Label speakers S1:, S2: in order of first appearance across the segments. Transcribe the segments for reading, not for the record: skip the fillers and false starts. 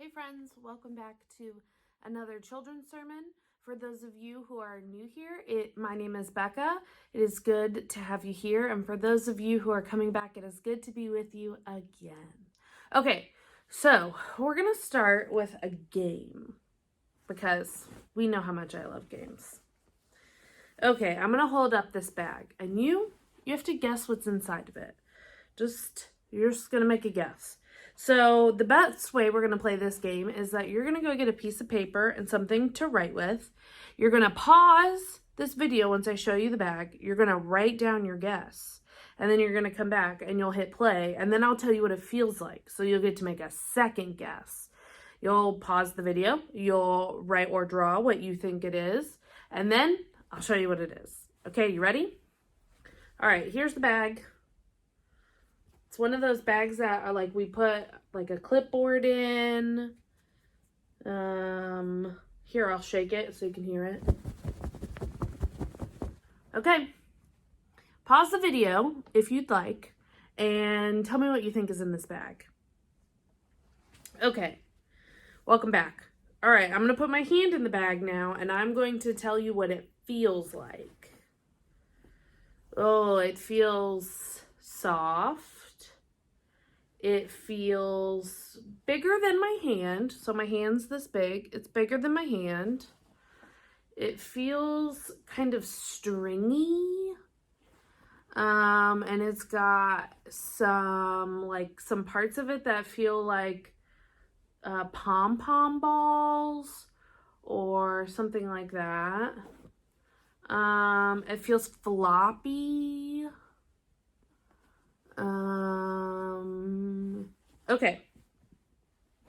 S1: Hey friends, welcome back to another children's sermon. For those of you who are new here, my name is Becca. It is good to have you here. And for those of you who are coming back, it is good to be with you again. Okay, so we're going to start with a game because we know how much I love games. Okay, I'm going to hold up this bag and you have to guess what's inside of it. You're just going to make a guess. So the best way we're going to play this game is that you're going to go get a piece of paper and something to write with. You're going to pause this video once I show you the bag. You're going to write down your guess. And then you're going to come back and you'll hit play. And then I'll tell you what it feels like. So you'll get to make a second guess. You'll pause the video. You'll write or draw what you think it is. And then I'll show you what it is. Okay, you ready? All right, here's the bag. It's one of those bags that are like we put like a clipboard in. Here, I'll shake it so you can hear it. Okay. Pause the video if you'd like and tell me what you think is in this bag. Okay. Welcome back. All right, I'm going to put my hand in the bag now and I'm going to tell you what it feels like. Oh, it feels soft. It feels bigger than my hand. So my hand's this big. It's bigger than my hand. It feels kind of stringy. And it's got some parts of it that feel like pom-pom balls or something like that. It feels floppy. Okay.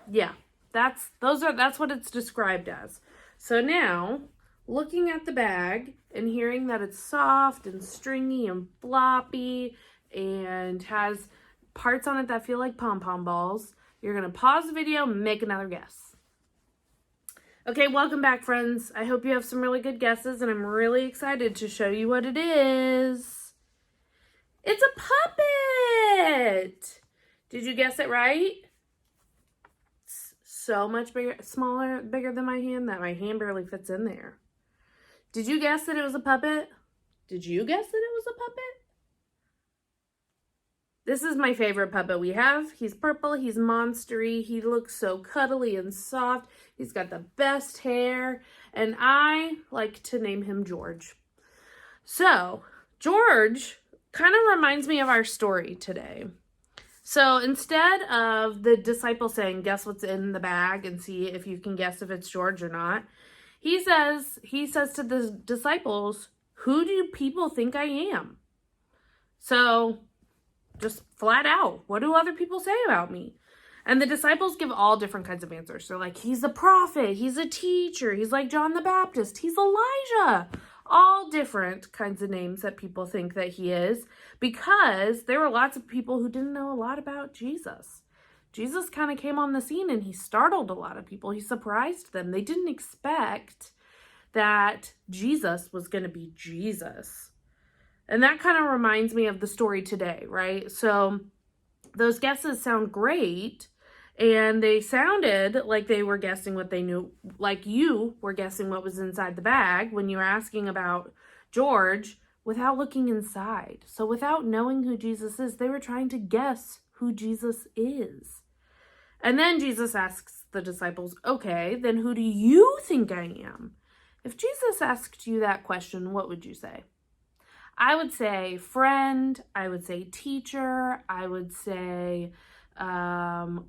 S1: Yeah, that's what it's described as. So now, looking at the bag and hearing that it's soft and stringy and floppy and has parts on it that feel like pom-pom balls, you're going to pause the video and make another guess. Okay, welcome back, friends. I hope you have some really good guesses, and I'm really excited to show you what it is. It's a puppet! Did you guess it right? It's so much bigger than my hand that my hand barely fits in there. Did you guess that it was a puppet? Did you guess that it was a puppet? This is my favorite puppet we have. He's purple, he's monstery, he looks so cuddly and soft. He's got the best hair, and I like to name him George. So, George kind of reminds me of our story today. So instead of the disciple saying, guess what's in the bag and see if you can guess if it's George or not, he says to the disciples, who do people think I am? So just flat out, what do other people say about me? And the disciples give all different kinds of answers. They're like, he's a prophet, he's a teacher, he's like John the Baptist, he's Elijah. All different kinds of names that people think that he is, because there were lots of people who didn't know a lot about Jesus. Jesus kind of came on the scene and he startled a lot of people. He surprised them. They didn't expect that Jesus was going to be Jesus. And that kind of reminds me of the story today, right? So those guesses sound great. And they sounded like they were guessing what they knew, like you were guessing what was inside the bag when you were asking about George without looking inside. So without knowing who Jesus is, they were trying to guess who Jesus is. And then Jesus asks the disciples, okay, then who do you think I am? If Jesus asked you that question, what would you say? I would say friend. I would say teacher. I would say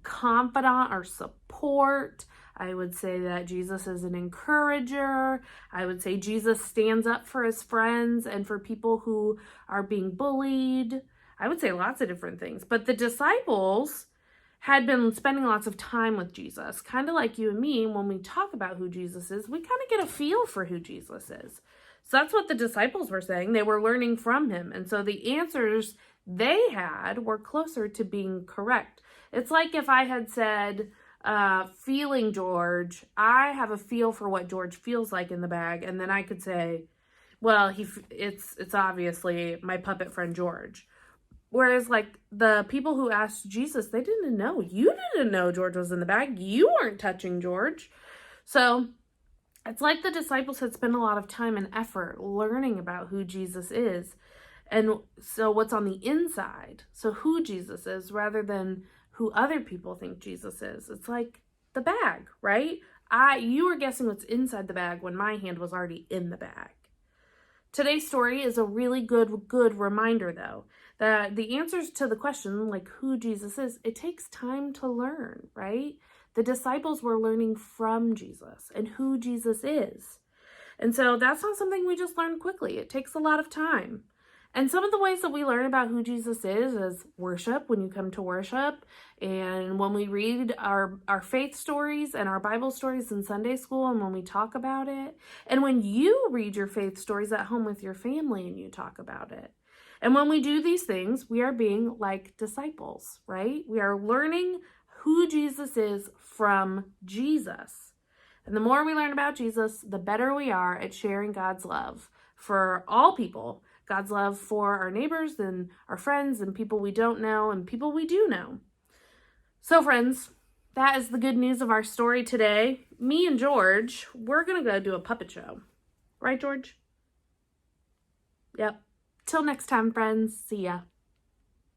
S1: confidant or support. I would say that Jesus is an encourager. I would say Jesus stands up for his friends and for people who are being bullied. I would say lots of different things. But the disciples had been spending lots of time with Jesus, kind of like you and me. When we talk about who Jesus is, we kind of get a feel for who Jesus is. So that's what the disciples were saying. They were learning from him. And so the answers they had were closer to being correct. It's like if I had said, feeling George, I have a feel for what George feels like in the bag. And then I could say, well, it's obviously my puppet friend George. Whereas, like, the people who asked Jesus, they didn't know. You didn't know George was in the bag. You weren't touching George. So it's like the disciples had spent a lot of time and effort learning about who Jesus is. And so what's on the inside, so who Jesus is, rather than who other people think Jesus is. It's like the bag, right? You were guessing what's inside the bag when my hand was already in the bag. Today's story is a really good reminder, though, that the answers to the question, like who Jesus is, it takes time to learn, right? The disciples were learning from Jesus and who Jesus is. And so that's not something we just learn quickly. It takes a lot of time. And some of the ways that we learn about who Jesus is worship, when you come to worship, and when we read our faith stories and our Bible stories in Sunday school, and when we talk about it, and when you read your faith stories at home with your family and you talk about it. And when we do these things, we are being like disciples, right? We are learning who Jesus is from Jesus. And the more we learn about Jesus, the better we are at sharing God's love for all people, God's love for our neighbors and our friends and people we don't know and people we do know. So friends, that is the good news of our story today. Me and George, we're going to go do a puppet show. Right, George? Yep. Till next time, friends. See ya.